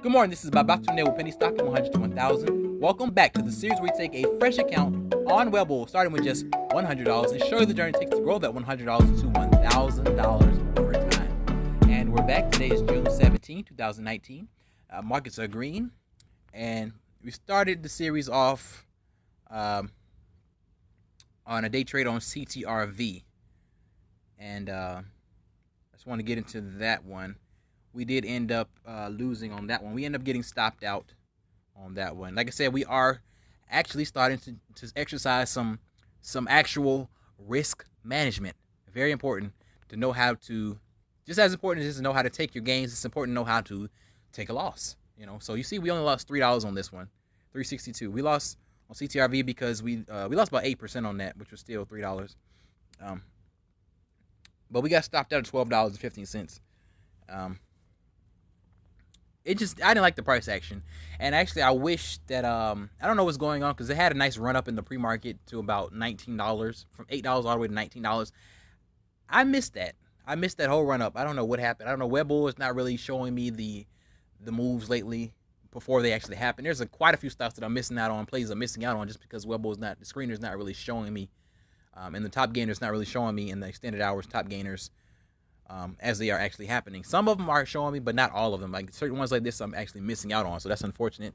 Good morning, this is Bob Dr. Nail with Pennystocking 100 to 1000. Welcome back to the series where we take a fresh account on Webull, starting with just $100, and show you the journey it takes to grow that $100 to $1,000 over time. And we're back. Today is June 17, 2019. Markets are green, and we started the series off on a day trade on CTRV. And I just want to get into that one. We did end up losing on that one. We ended up getting stopped out on that one. Like I said, we are actually starting to exercise some actual risk management. Very important to know how to, just as important as to know how to take your gains, it's important to know how to take a loss. So you see, we only lost $3 on this one, 362. We lost on CTRV because we lost about 8% on that, which was still $3. But we got stopped out at $12.15. I didn't like the price action, and actually I wish that I don't know what's going on, because it had a nice run up in the pre-market to about $19, from $8 all the way to $19. I missed that. I missed that whole run up. I don't know what happened. I don't know. Webull is not really showing me the moves lately before they actually happen. There's quite a few stuff that I'm missing out on, plays I'm missing out on, just because Webull is not, the screener is not really showing me, and the top gainers not really showing me in the extended hours top gainers. As they are actually happening. Some of them are showing me, but not all of them. Like certain ones like this, I'm actually missing out on, so that's unfortunate.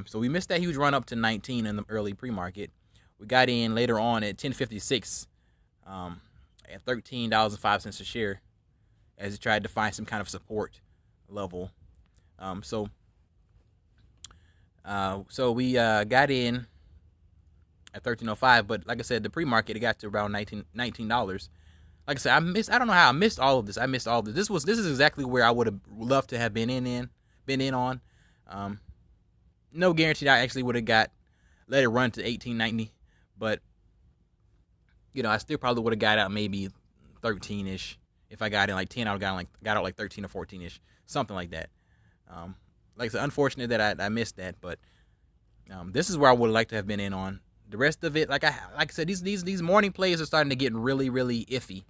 So we missed that huge run up to 19 in the early pre-market. We got in later on at 10.56 at $13.05 a share, as it tried to find some kind of support level. So we got in at $13.05, but like I said, the pre-market, it got to around $19. Like I said, I don't know how I missed all of this. This is exactly where I would have loved to have been in on. No guarantee I actually would have let it run to 1890, but I still probably would have got out maybe 13ish. If I got in like 10, I would have got out like 13 or 14ish, something like that. Like I said, unfortunate that I missed that, but this is where I would like to have been in on. The rest of it, like I said, these morning plays are starting to get really, really iffy.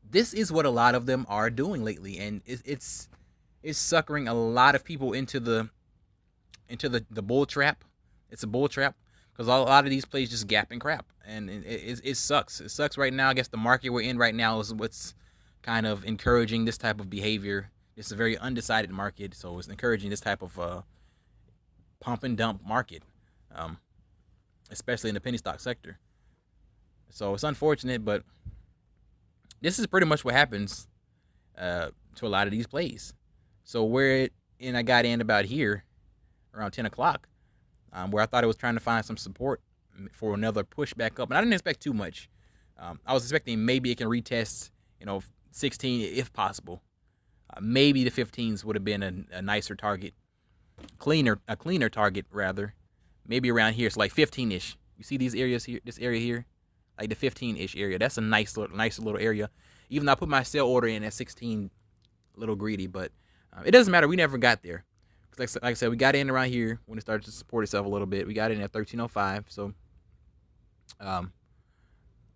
This is what a lot of them are doing lately, and it's suckering a lot of people into the bull trap. It's a bull trap, because a lot of these plays just gap and crap, and it sucks. It sucks right now. I guess the market we're in right now is what's kind of encouraging this type of behavior. It's a very undecided market, so it's encouraging this type of pump and dump market. Especially in the penny stock sector. So it's unfortunate, but this is pretty much what happens to a lot of these plays. So I got in about here around 10 o'clock, where I thought it was trying to find some support for another push back up, and I didn't expect too much. I was expecting maybe it can retest, 16 if possible. Maybe the 15s would have been a nicer target, a cleaner target rather. Maybe around here, it's like 15ish. You see these areas here, this area here, like the 15ish area. That's a nice little area. Even though I put my sell order in at 16, a little greedy, but it doesn't matter. We never got there. Like I said, we got in around here when it started to support itself a little bit. We got in at 13.05. So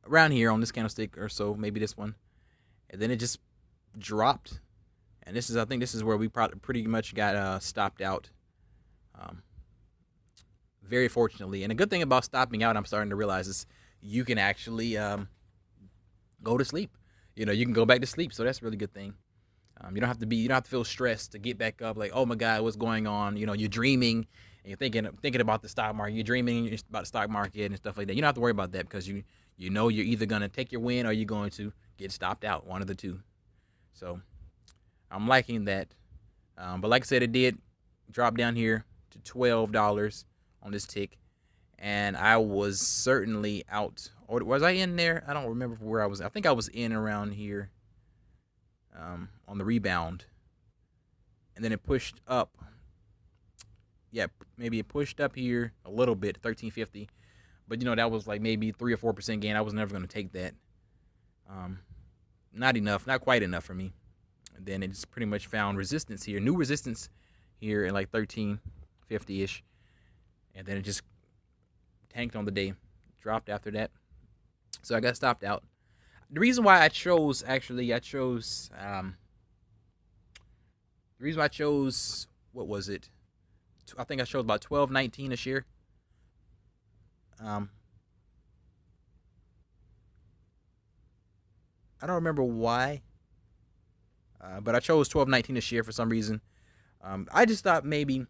around here on this candlestick or so, maybe this one, and then it just dropped. And I think this is where we pretty much got stopped out. Very fortunately, and a good thing about stopping out, I'm starting to realize, is you can actually go to sleep. You can go back to sleep, so that's a really good thing. You don't have to feel stressed to get back up. Like, oh my God, what's going on? You're dreaming and you're thinking about the stock market. You're dreaming about the stock market and stuff like that. You don't have to worry about that, because you're either gonna take your win or you're going to get stopped out. One of the two. So I'm liking that. But like I said, it did drop down here to $12 on this tick, and I was certainly out. Or was I in there? I don't remember where I was. I think I was in around here on the rebound, and then it pushed up. Yeah, maybe it pushed up here a little bit, 1350, but that was like maybe 3 or 4% gain. I was never going to take that. Not enough, not quite enough for me. And then it just pretty much found resistance here, new resistance here in like 1350ish. And then it just tanked on the day, dropped after that. So I got stopped out. The reason why I chose The reason why I chose, what was it? I think I chose about 12.19 a share. Um, I don't remember why, but I chose 12.19 a share for some reason. I just thought maybe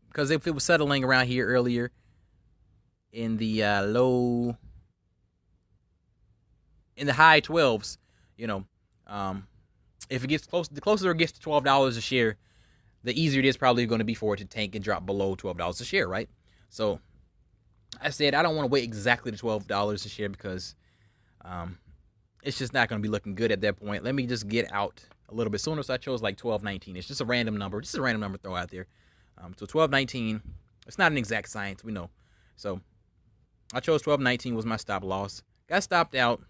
because if it was settling around here earlier in the low, in the high 12s, you know, if it gets close, the closer it gets to $12 a share, the easier it is probably going to be for it to tank and drop below $12 a share, right? So I said I don't want to wait exactly to $12 a share because it's just not going to be looking good at that point. Let me just get out a little bit sooner. So I chose like 12.19. It's just a random number. Just a random number to throw out there. So 12.19. It's not an exact science, we know. So I chose 12.19 was my stop loss. Got stopped out.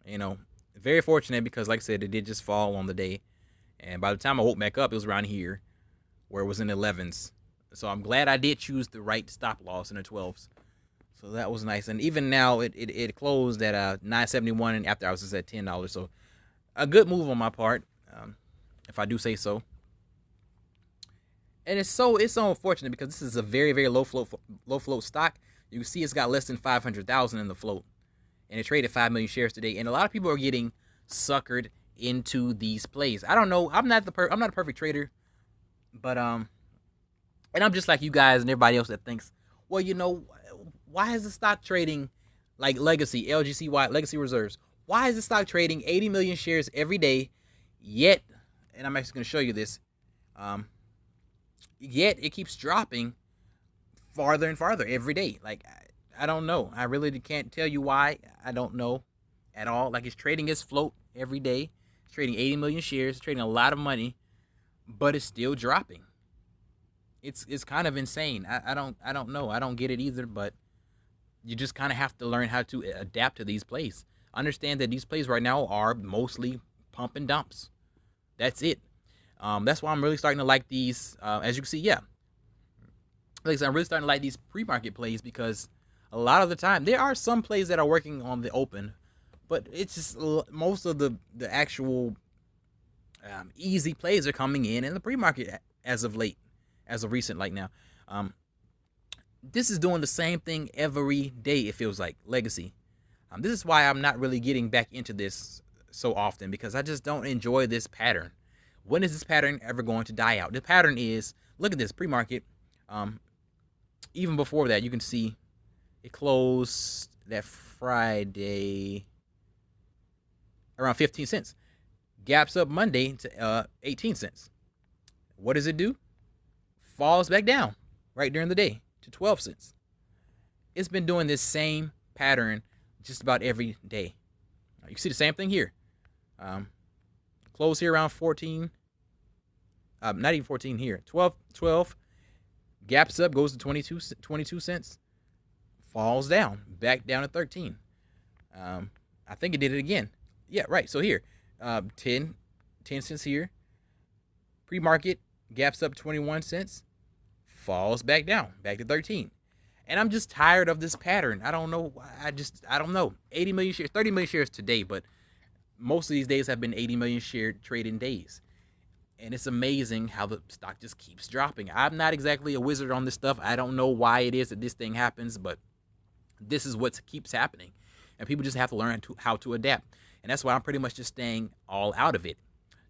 You know, very fortunate because, like I said, it did just fall on the day. And by the time I woke back up, it was around here where it was in the 11s. So I'm glad I did choose the right stop loss in the 12s. So that was nice. And even now, it closed at $9.71, and after I was just at $10. So a good move on my part, if I do say so. And it's so unfortunate because this is a very, very low float stock. You can see it's got less than 500,000 in the float, and it traded 5 million shares today. And a lot of people are getting suckered into these plays. I don't know. I'm not a perfect trader, but and I'm just like you guys and everybody else that thinks, well, you know, why is the stock trading like Legacy, LGCY, Legacy Reserves? Why is the stock trading 80 million shares every day? Yet, and I'm actually going to show you this. Yet it keeps dropping farther and farther every day. Like I don't know. I really can't tell you why. I don't know at all. Like it's trading its float every day. It's trading 80 million shares. It's trading a lot of money, but it's still dropping. It's kind of insane. I don't know. I don't get it either. But you just kind of have to learn how to adapt to these plays. Understand that these plays right now are mostly pump and dumps. That's it. That's why I'm really starting to like these. As you can see, yeah. Like I said, I'm really starting to like these pre-market plays because a lot of the time there are some plays that are working on the open, but it's just most of the actual easy plays are coming in the pre-market as of late, as of recent, like now. This is doing the same thing every day. It feels like Legacy. This is why I'm not really getting back into this so often because I just don't enjoy this pattern. When is this pattern ever going to die out? The pattern is, look at this pre-market. Even before that, you can see it closed that Friday around 15 cents. Gaps up Monday to 18 cents. What does it do? Falls back down right during the day to 12 cents. It's been doing this same pattern just about every day. You see the same thing here. Close here around 14. Not even 14 here. 12. Gaps up, goes to 22 cents. Falls down, back down to 13. I think it did it again. Yeah, right. So here, 10 cents here. Pre-market, gaps up 21 cents. Falls back down, back to 13. And I'm just tired of this pattern. I don't know. I don't know. 80 million shares, 30 million shares today, but most of these days have been 80 million share trading days. And it's amazing how the stock just keeps dropping. I'm not exactly a wizard on this stuff. I don't know why it is that this thing happens, but this is what keeps happening. And people just have to learn how to adapt. And that's why I'm pretty much just staying all out of it.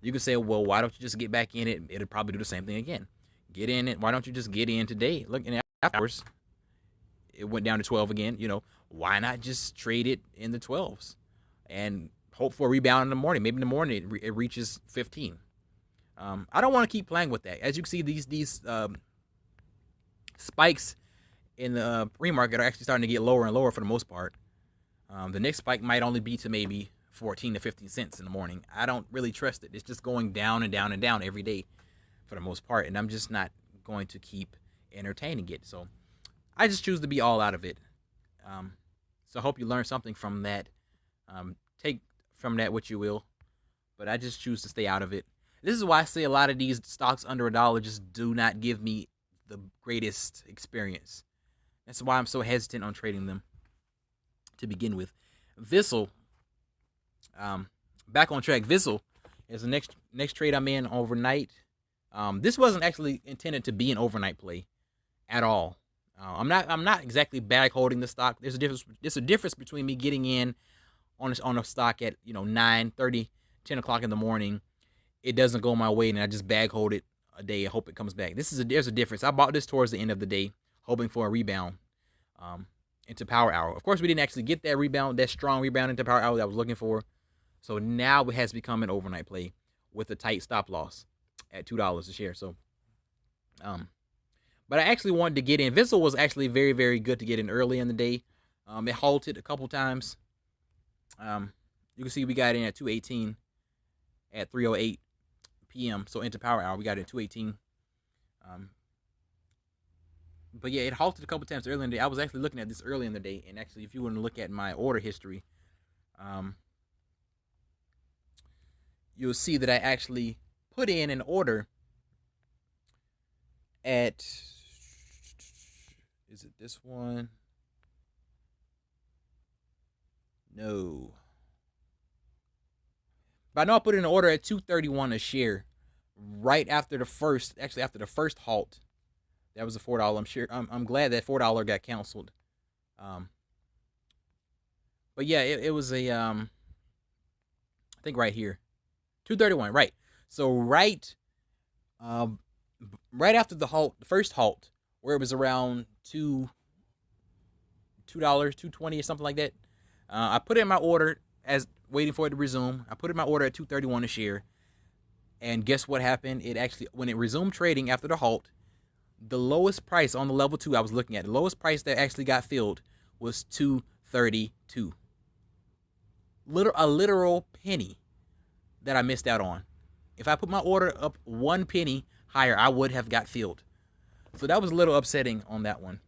You can say, well, why don't you just get back in it? It'll probably do the same thing again. Get in it. Why don't you just get in today? Look, in hours, it went down to 12 again. You know, why not just trade it in the 12s and hope for a rebound in the morning? Maybe in the morning it reaches 15. I don't want to keep playing with that. As you can see, these spikes in the pre-market are actually starting to get lower and lower for the most part. The next spike might only be to maybe 14 to 15 cents in the morning. I don't really trust it. It's just going down and down and down every day for the most part, and I'm just not going to keep entertaining it. So I just choose to be all out of it. So I hope you learned something from that. Take from that what you will, but I just choose to stay out of it. This is why I say a lot of these stocks under $1 just do not give me the greatest experience. That's why I'm so hesitant on trading them to begin with. VISL, back on track. VISL, It's the next trade I'm in overnight. This wasn't actually intended to be an overnight play at all. I'm not exactly bag holding the stock. There's a difference. There's a difference between me getting in on a stock at 9:30, 10 o'clock in the morning. It doesn't go my way, and I just bag hold it a day. I hope it comes back. There's a difference. I bought this towards the end of the day, hoping for a rebound um, into power hour. Of course, we didn't actually get that rebound, that strong rebound into power hour that I was looking for. So now it has become an overnight play with a tight stop loss at $2 a share. So, but I actually wanted to get in. VISL was actually very, very good to get in early in the day. It halted a couple times. You can see we got in at 218 at 3:08 p.m. So into power hour, we got it at 218. But yeah, it halted a couple times early in the day. I was actually looking at this early in the day, and actually, if you want to look at my order history, you'll see that I actually put in an order at, is it this one? No. But I know I put in an order at 231 a share right after the first, actually after the first halt. That was a $4. I'm sure. I'm glad that $4 got canceled. But yeah, it was a I think right here, 231. Right. So right after the halt, the first halt, where it was around $2, 220 or something like that. I put in my order as waiting for it to resume. I put in my order at 231 a share, and guess what happened? It actually, when it resumed trading after the halt, the lowest price on the level 2 I was looking at, the lowest price that actually got filled was 232. A literal penny that I missed out on. If I put my order up 1 penny higher, I would have got filled. So that was a little upsetting on that one.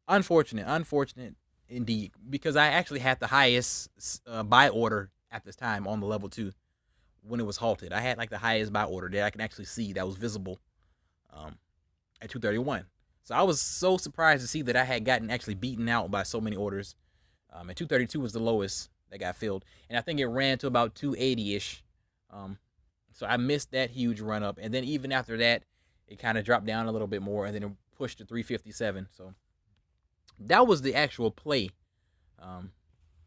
Unfortunate indeed, because I actually had the highest buy order at this time on the level 2 when it was halted. I had like the highest buy order that I can actually see that was visible at 231. So I was so surprised to see that I had gotten actually beaten out by so many orders. And 232 was the lowest that got filled, and I think it ran to about 280-ish. So I missed that huge run up, and then even after that, it kind of dropped down a little bit more, and then it pushed to 357. So that was the actual play.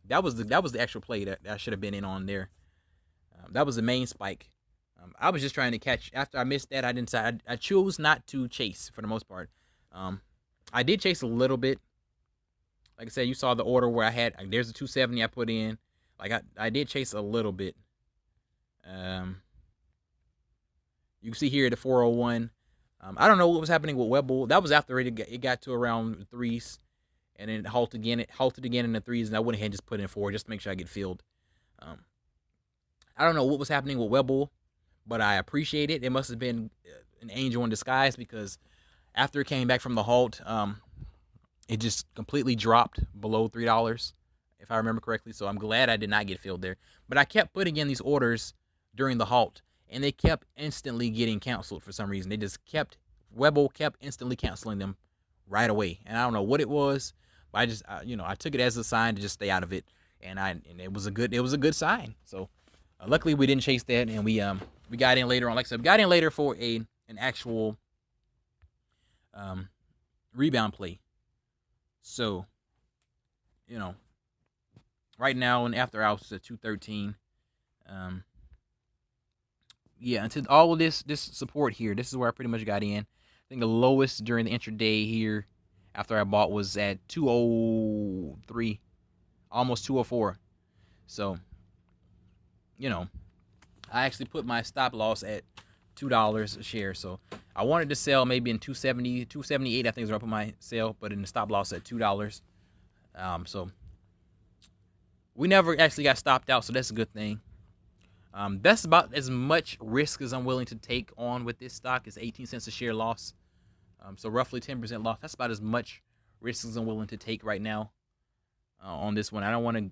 That was the actual play that I should have been in on there. That was the main spike. I was just trying to catch. After I missed that, I chose not to chase for the most part. I did chase a little bit. Like I said, you saw the order where I had, there's a 270 I put in. Like I did chase a little bit. You can see here the 401. I don't know what was happening with Webull. That was after it got to around the threes, and then it halted again in the threes, and I went ahead and just put in 4 just to make sure I get filled. I don't know what was happening with Webull, but I appreciate it. It must have been an angel in disguise, because after it came back from the halt, it just completely dropped below $3, if I remember correctly. So I'm glad I did not get filled there. But I kept putting in these orders during the halt, and they kept instantly getting canceled for some reason. Webull kept instantly canceling them right away, and I don't know what it was, but I took it as a sign to just stay out of it, and it was a good sign. So luckily we didn't chase that, and we got in later on. Like I said, we got in later for an actual rebound play. So, right now and after hours at 213. Yeah, until all of this support here, this is where I pretty much got in. I think the lowest during the intraday here after I bought was at 203, almost 204. So, I actually put my stop loss at $2 a share. So I wanted to sell maybe in 270, 278, I think is where I put my sale, but in the stop loss at $2. So we never actually got stopped out, so that's a good thing. That's about as much risk as I'm willing to take on with this stock. Is 18 cents a share loss. So roughly 10% loss. That's about as much risk as I'm willing to take right now on this one. I don't want to,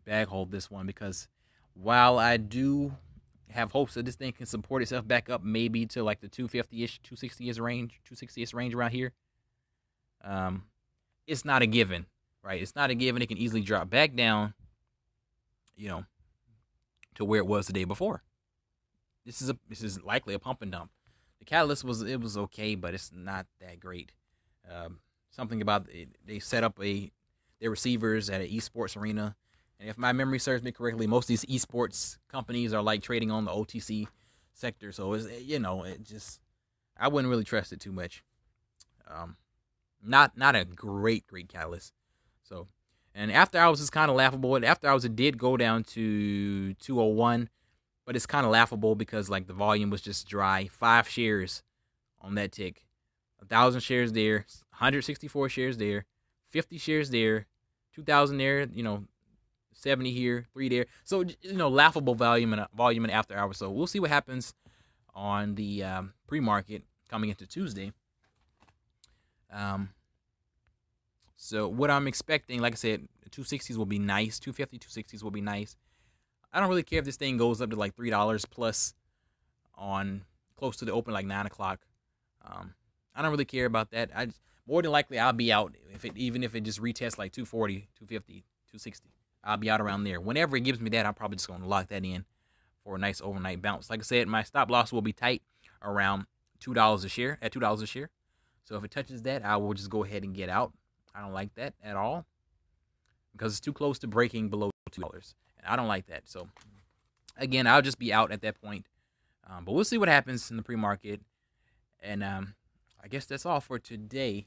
bag hold this one, because while I do have hopes that this thing can support itself back up maybe to like the 250-ish, 260-ish range around here, it's not a given, right? It's not a given. It can easily drop back down, to where it was the day before. This is likely a pump and dump. The catalyst was okay, but it's not that great. Something about it, they set up their receivers at an esports arena, and if my memory serves me correctly, most of these esports companies are like trading on the OTC sector. So it's, it just, I wouldn't really trust it too much. Not a great catalyst. So, and after hours is kind of laughable. And after hours it did go down to 201, but it's kind of laughable because like the volume was just dry. 5 shares on that tick, 1,000 shares there, 164 shares there, 50 shares there, 2,000 there. 70 here, 3 there. So laughable volume and after hours. So we'll see what happens on the pre-market coming into Tuesday. So what I'm expecting, like I said, 260s will be nice. 250, 260s will be nice. I don't really care if this thing goes up to like $3 plus on close to the open, like 9 o'clock. I don't really care about that. More than likely I'll be out even if it just retests like 240, 250, 260. I'll be out around there. Whenever it gives me that, I'm probably just going to lock that in for a nice overnight bounce. Like I said, my stop loss will be tight around $2 a share, at $2 a share. So if it touches that, I will just go ahead and get out. I don't like that at all because it's too close to breaking below $2. And I don't like that. So again, I'll just be out at that point. But we'll see what happens in the pre-market. And I guess that's all for today.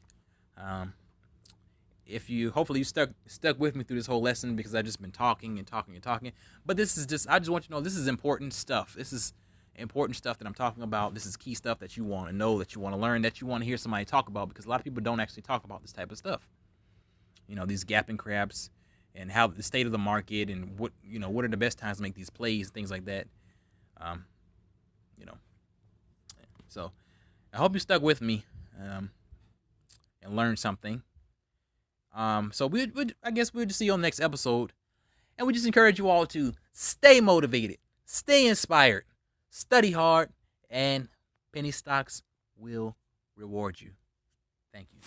If you hopefully you stuck with me through this whole lesson, because I've just been talking. But I just want you to know this is important stuff. This is important stuff that I'm talking about. This is key stuff that you want to know, that you want to learn, that you want to hear somebody talk about, because a lot of people don't actually talk about this type of stuff. These gapping crabs and how the state of the market and what are the best times to make these plays, things like that. So I hope you stuck with me and learned something. So I guess we'll just see you on the next episode. And we just encourage you all to stay motivated, stay inspired, study hard, and penny stocks will reward you. Thank you.